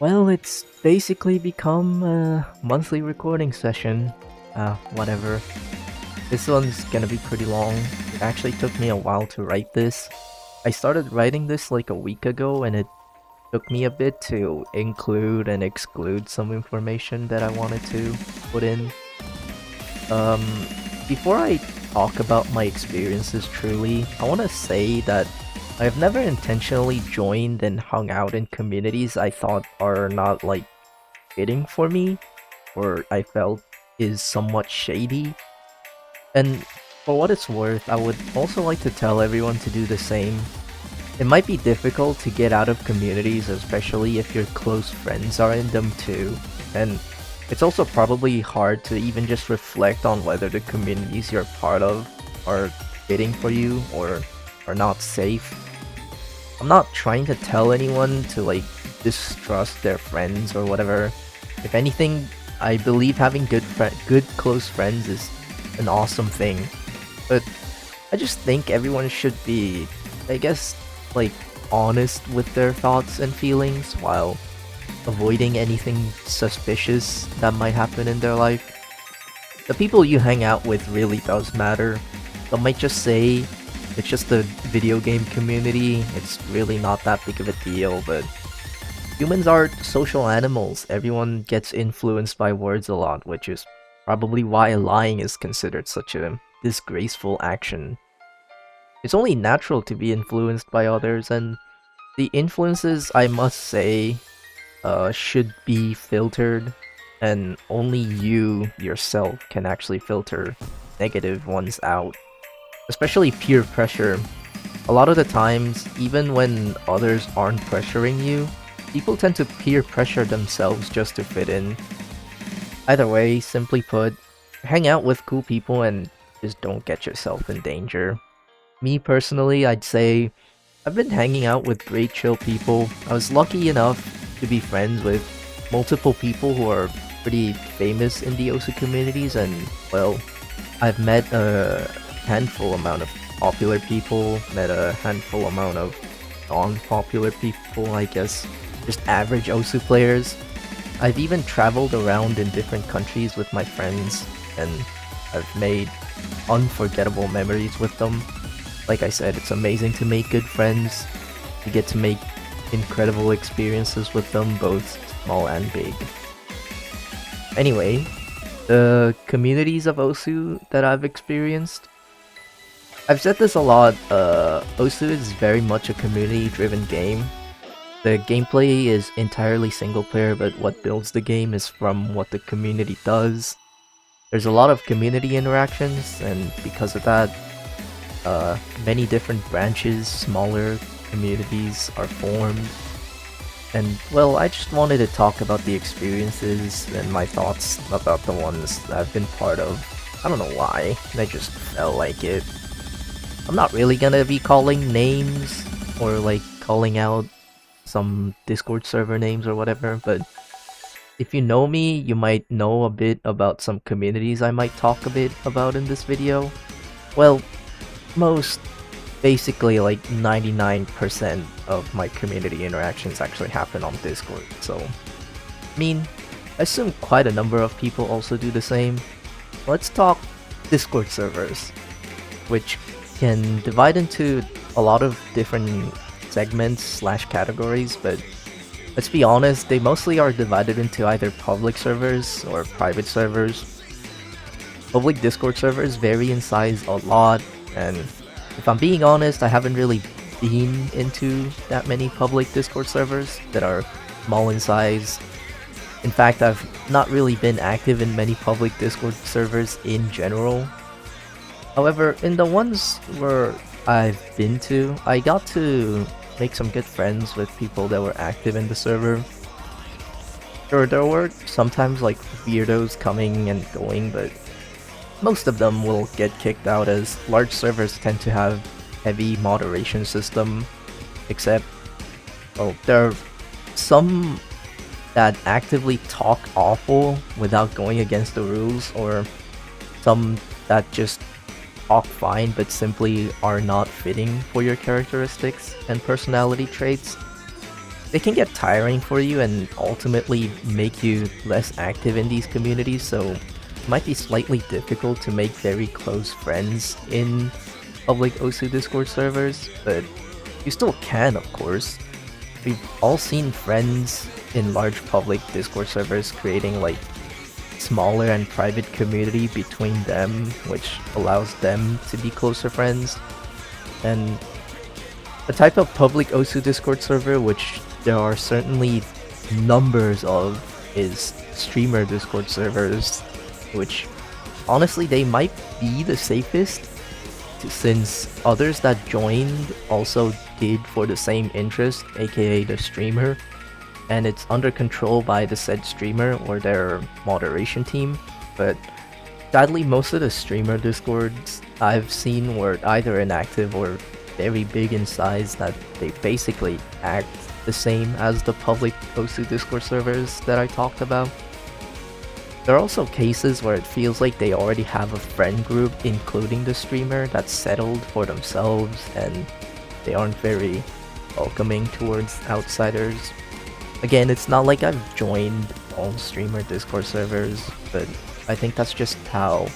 Well, it's basically become a monthly recording session. Whatever. This one's gonna be pretty long. It actually took me a while to write this. I started writing this like a week ago, and it took me a bit to include and exclude some information that I wanted to put in. Um, Before I talk about my experiences truly, I want to say that I've never intentionally joined and hung out in communities I thought are not like fitting for me, or I felt is somewhat shady. And for what it's worth, I would also like to tell everyone to do the same. It might be difficult to get out of communities, especially if your close friends are in them too. And it's also probably hard to even just reflect on whether the communities you're part of are fitting for you or are not safe. I'm not trying to tell anyone to like distrust their friends or whatever. If anything, I believe having good close friends is an awesome thing. But I just think everyone should be, I guess, like honest with their thoughts and feelings while avoiding anything suspicious that might happen in their life. The people you hang out with really does matter. They might just say it's just a video game community, it's really not that big of a deal, but humans are social animals. Everyone gets influenced by words a lot, which is probably why lying is considered such a disgraceful action. It's only natural to be influenced by others, and the influences, I must say, should be filtered, and only you yourself can actually filter negative ones out. Especially peer pressure. A lot of the times, even when others aren't pressuring you, people tend to peer pressure themselves just to fit in. Either way, simply put, hang out with cool people and just don't get yourself in danger. Me personally, I'd say I've been hanging out with great chill people. I was lucky enough to be friends with multiple people who are pretty famous in the OSU communities, and well, I've met a handful amount of popular people, met a handful amount of non-popular people, I guess, just average OSU players. I've even traveled around in different countries with my friends, and I've made unforgettable memories with them. Like I said, it's amazing to make good friends. You get to make incredible experiences with them, both small and big. Anyway, the communities of OSU that I've experienced, I've said this a lot, OSU is very much a community-driven game. The gameplay is entirely single player, but what builds the game is from what the community does. There's a lot of community interactions, and because of that, many different branches, smaller communities are formed. And well, I just wanted to talk about the experiences and my thoughts about the ones that I've been part of. I don't know why, I just felt like it. I'm not really gonna be calling names or like calling out some Discord server names or whatever, but if you know me, you might know a bit about some communities I might talk a bit about in this video. Well, most, basically like 99% of my community interactions actually happen on Discord, so I mean, I assume quite a number of people also do the same. Let's talk Discord servers, which can divide into a lot of different segments slash categories, but let's be honest, they mostly are divided into either public servers or private servers. Public Discord servers vary in size a lot, and if I'm being honest, I haven't really been into that many public Discord servers that are small in size. In fact, I've not really been active in many public Discord servers in general. However, in the ones where I've been to, I got to make some good friends with people that were active in the server. Sure, there were sometimes like weirdos coming and going, but most of them will get kicked out as large servers tend to have heavy moderation system, except, well, there are some that actively talk awful without going against the rules, or some that just talk fine but simply are not fitting for your characteristics and personality traits. they can get tiring for you and ultimately make you less active in these communities, so it might be slightly difficult to make very close friends in public OSU Discord servers, but you still can, of course. We've all seen friends in large public Discord servers creating like smaller and private community between them, which allows them to be closer friends. And a type of public OSU Discord server, which there are certainly numbers of, is streamer Discord servers, which honestly they might be the safest, since others that joined also did for the same interest, aka the streamer, and it's under control by the said streamer or their moderation team. But sadly, most of the streamer discords I've seen were either inactive or very big in size that they basically act the same as the public OSU Discord servers that I talked about. There are also cases where it feels like they already have a friend group, including the streamer, that's settled for themselves and they aren't very welcoming towards outsiders. Again, it's not like I've joined all streamer Discord servers, but I think that's just how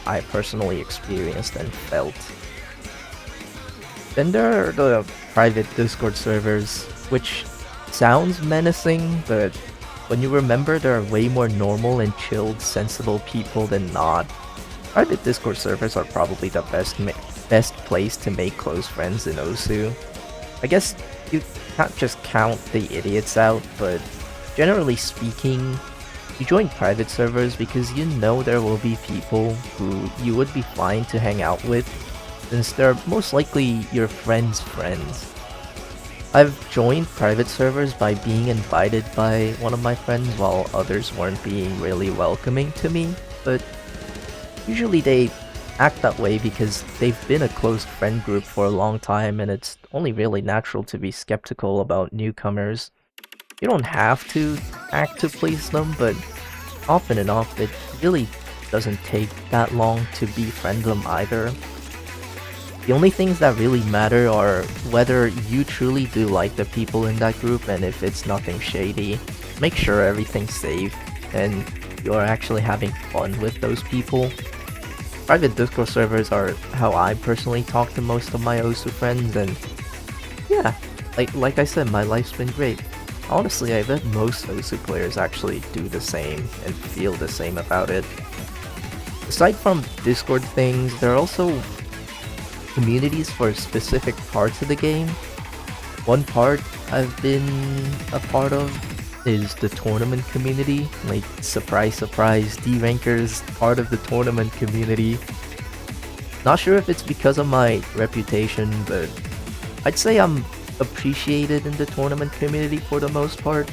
I personally experienced and felt. Then there are the private Discord servers, which sounds menacing, but when you remember there are way more normal and chilled, sensible people than not, private Discord servers are probably the best place to make close friends in OSU. I guess you can't just count the idiots out, but generally speaking, you join private servers because you know there will be people who you would be fine to hang out with, since they're most likely your friends' friends. I've joined private servers by being invited by one of my friends while others weren't being really welcoming to me, but usually they act that way because they've been a close friend group for a long time and it's only really natural to be skeptical about newcomers. You don't have to act to please them, but often enough it really doesn't take that long to befriend them either. The only things that really matter are whether you truly do like the people in that group, and if it's nothing shady, make sure everything's safe and you're actually having fun with those people. Private Discord servers are how I personally talk to most of my OSU friends, and yeah, like I said, my life's been great. Honestly, I bet most OSU players actually do the same and feel the same about it. Aside from Discord things, there are also communities for specific parts of the game. One part I've been a part of is the tournament community. Like, surprise surprise, D-Ranker's part of the tournament community. Not sure if it's because of my reputation, but I'd say I'm appreciated in the tournament community for the most part,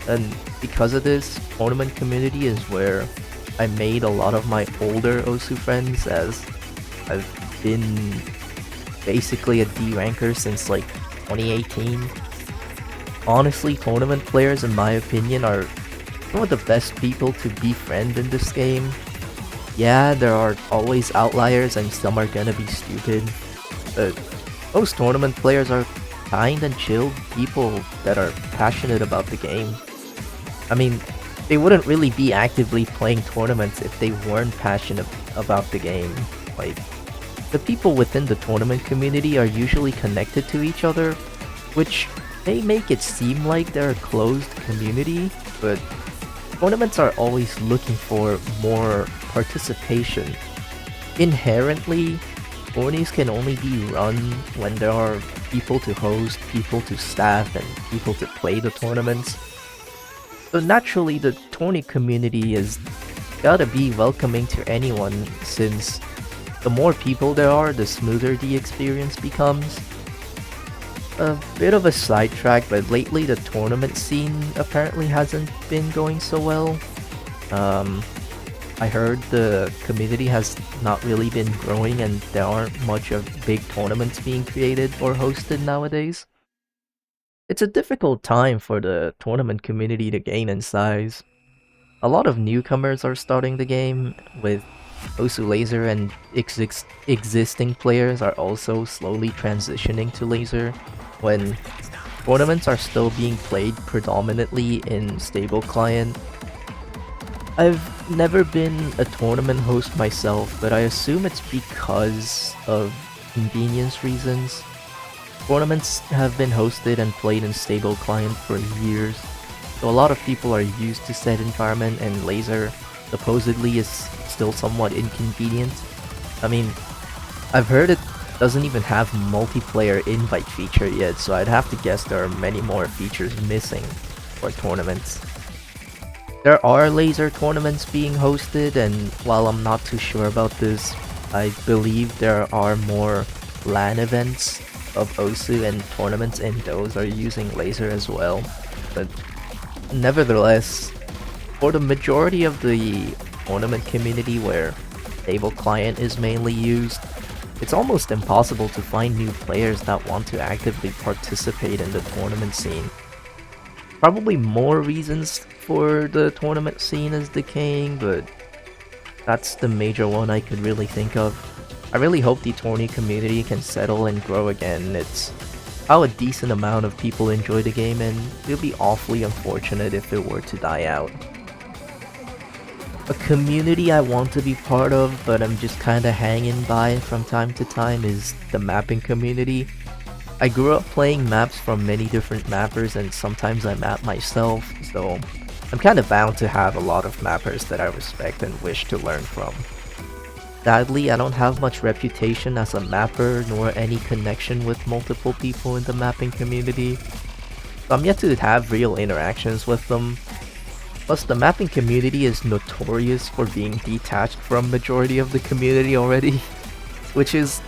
and because of this, tournament community is where I made a lot of my older OSU friends, as I've been basically a D-Ranker since like 2018. Honestly, tournament players in my opinion are some of the best people to befriend in this game. Yeah, there are always outliers and some are gonna be stupid, but most tournament players are kind and chill people that are passionate about the game. I mean, they wouldn't really be actively playing tournaments if they weren't passionate about the game. Like, the people within the tournament community are usually connected to each other, which may make it seem like they're a closed community, but tournaments are always looking for more participation. Inherently, tourneys can only be run when there are people to host, people to staff, and people to play the tournaments. So naturally, the tourney community is gotta be welcoming to anyone, since the more people there are, the smoother the experience becomes. A bit of a sidetrack, but lately the tournament scene apparently hasn't been going so well. I heard the community has not really been growing and there aren't much of big tournaments being created or hosted nowadays. It's a difficult time for the tournament community to gain in size. A lot of newcomers are starting the game, with OSU Laser, and existing players are also slowly transitioning to Laser, when tournaments are still being played predominantly in stable client. I've never been a tournament host myself, but I assume it's because of convenience reasons. Tournaments have been hosted and played in stable client for years, so a lot of people are used to said environment, and laser supposedly is still somewhat inconvenient. I mean, I've heard it doesn't even have multiplayer invite feature yet, so I'd have to guess there are many more features missing for tournaments. There are laser tournaments being hosted, and while I'm not too sure about this, I believe there are more LAN events of OSU, and tournaments in those are using laser as well. But nevertheless, for the majority of the tournament community where stable client is mainly used, it's almost impossible to find new players that want to actively participate in the tournament scene. Probably more reasons for the tournament scene is decaying, but that's the major one I could really think of. I really hope the tourney community can settle and grow again. It's how a decent amount of people enjoy the game, and it would be awfully unfortunate if it were to die out. A community I want to be part of, but I'm just kinda hanging by from time to time, is the mapping community. I grew up playing maps from many different mappers, and sometimes I map myself, so I'm kinda bound to have a lot of mappers that I respect and wish to learn from. Sadly, I don't have much reputation as a mapper, nor any connection with multiple people in the mapping community, so I'm yet to have real interactions with them. Plus, the mapping community is notorious for being detached from majority of the community already, which is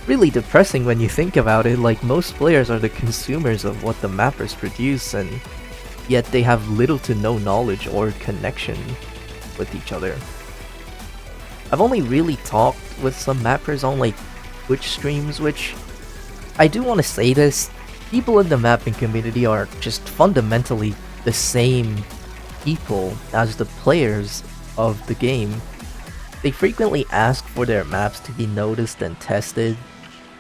really depressing when you think about it. Like, most players are the consumers of what the mappers produce, and yet they have little to no knowledge or connection with each other. I've only really talked with some mappers on like Twitch streams, which I do want to say this, people in the mapping community are just fundamentally the same people as the players of the game. They frequently ask for their maps to be noticed and tested,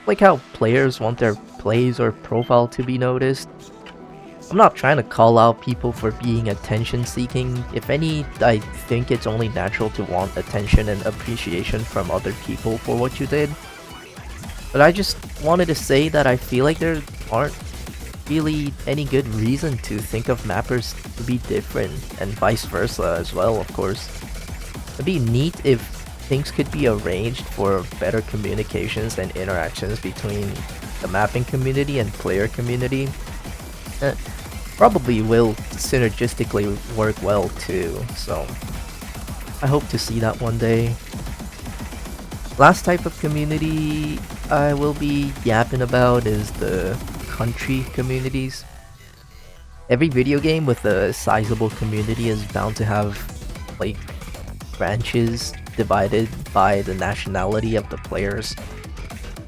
like how players want their plays or profile to be noticed. I'm not trying to call out people for being attention seeking. If any, I think it's only natural to want attention and appreciation from other people for what you did. But I just wanted to say that I feel like there aren't really any good reason to think of mappers to be different, and vice versa as well, of course. It'd be neat if things could be arranged for better communications and interactions between the mapping community and player community. Probably will synergistically work well too, so I hope to see that one day. Last type of community I will be yapping about is the country communities. Every video game with a sizable community is bound to have like branches divided by the nationality of the players.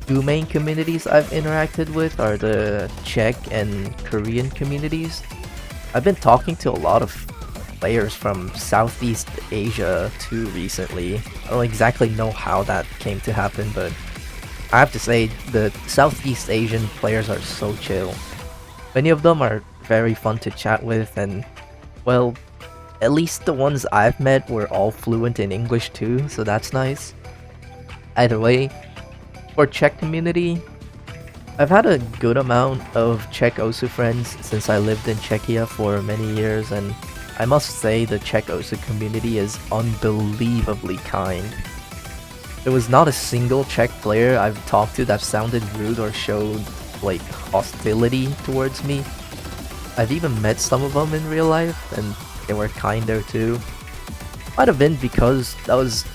Two main communities I've interacted with are the Czech and Korean communities. I've been talking to a lot of players from Southeast Asia too recently. I don't exactly know how that came to happen, but I have to say the Southeast Asian players are so chill. Many of them are very fun to chat with, and well, at least the ones I've met were all fluent in English too, so that's nice. Either way, for Czech community, I've had a good amount of Czech OSU friends since I lived in Czechia for many years, and I must say the Czech OSU community is unbelievably kind. There was not a single Czech player I've talked to that sounded rude or showed like hostility towards me. I've even met some of them in real life, and they were kind there too. Might have been because that was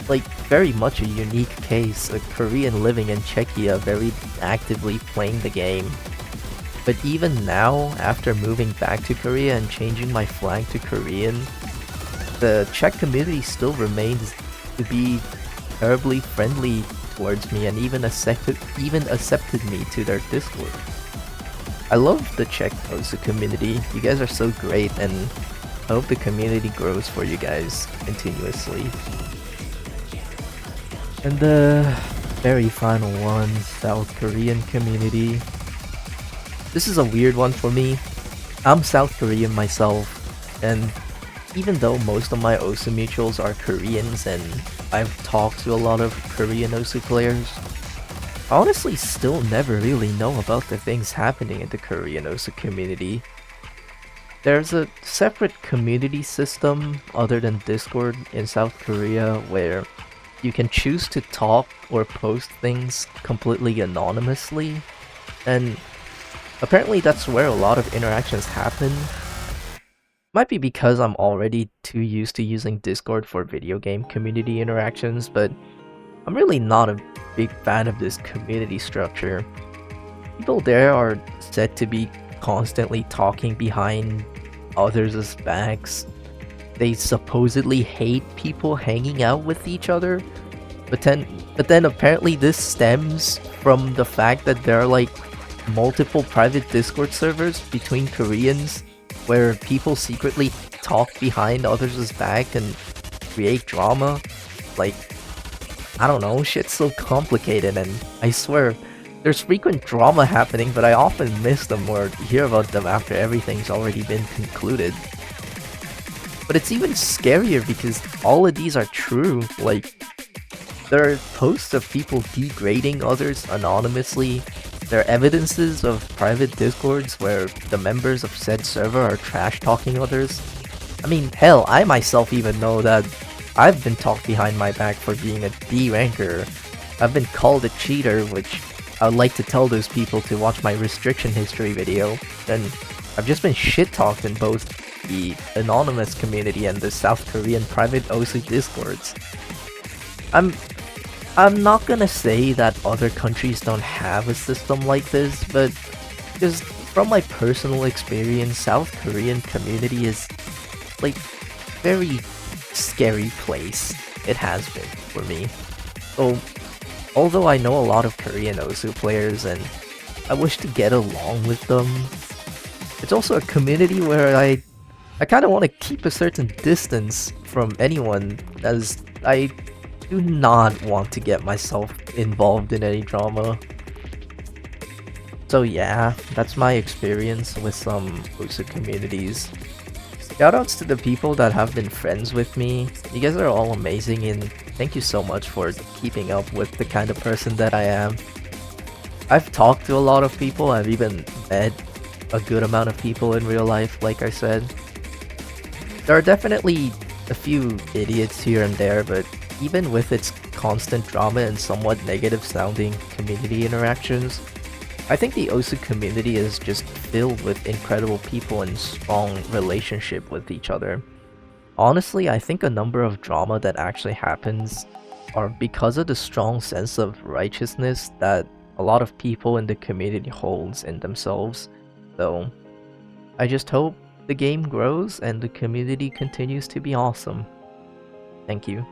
like very much a unique case, a Korean living in Czechia very actively playing the game. But even now, after moving back to Korea and changing my flag to Korean, the Czech community still remains to be terribly friendly towards me, and even accepted me to their Discord. I love the Czech OSU community. You guys are so great, and I hope the community grows for you guys continuously. And the very final one, South Korean community. This is a weird one for me. I'm South Korean myself, and even though most of my OSU mutuals are Koreans and I've talked to a lot of Korean OSU players, I honestly still never really know about the things happening in the Korean OSU community. There's a separate community system other than Discord in South Korea where you can choose to talk or post things completely anonymously, and apparently that's where a lot of interactions happen. Might be because I'm already too used to using Discord for video game community interactions, but I'm really not a big fan of this community structure. People there are said to be constantly talking behind others' backs. They supposedly hate people hanging out with each other, but then apparently this stems from the fact that there are like multiple private Discord servers between Koreans where people secretly talk behind others' back and create drama. Like, I don't know, shit's so complicated, and I swear, there's frequent drama happening, but I often miss them or hear about them after everything's already been concluded. But it's even scarier because all of these are true. Like, there are posts of people degrading others anonymously. There are evidences of private discords where the members of said server are trash-talking others. I mean, hell, I myself even know that I've been talked behind my back for being a D ranker. I've been called a cheater, which I would like to tell those people to watch my restriction history video. And I've just been shit-talked in both the anonymous community and the South Korean private OSU discords. I'm not gonna say that other countries don't have a system like this, but just from my personal experience, South Korean community is like very scary place. It has been for me. So although I know a lot of Korean OSU players and I wish to get along with them, it's also a community where I kind of want to keep a certain distance from anyone, as I do not want to get myself involved in any drama. So yeah, that's my experience with some OSU communities. Shoutouts to the people that have been friends with me. You guys are all amazing, and thank you so much for keeping up with the kind of person that I am. I've talked to a lot of people, I've even met a good amount of people in real life, like I said. There are definitely a few idiots here and there, but even with its constant drama and somewhat negative sounding community interactions, I think the OSU community is just filled with incredible people and strong relationship with each other. Honestly, I think a number of drama that actually happens are because of the strong sense of righteousness that a lot of people in the community holds in themselves. So, I just hope the game grows and the community continues to be awesome. Thank you.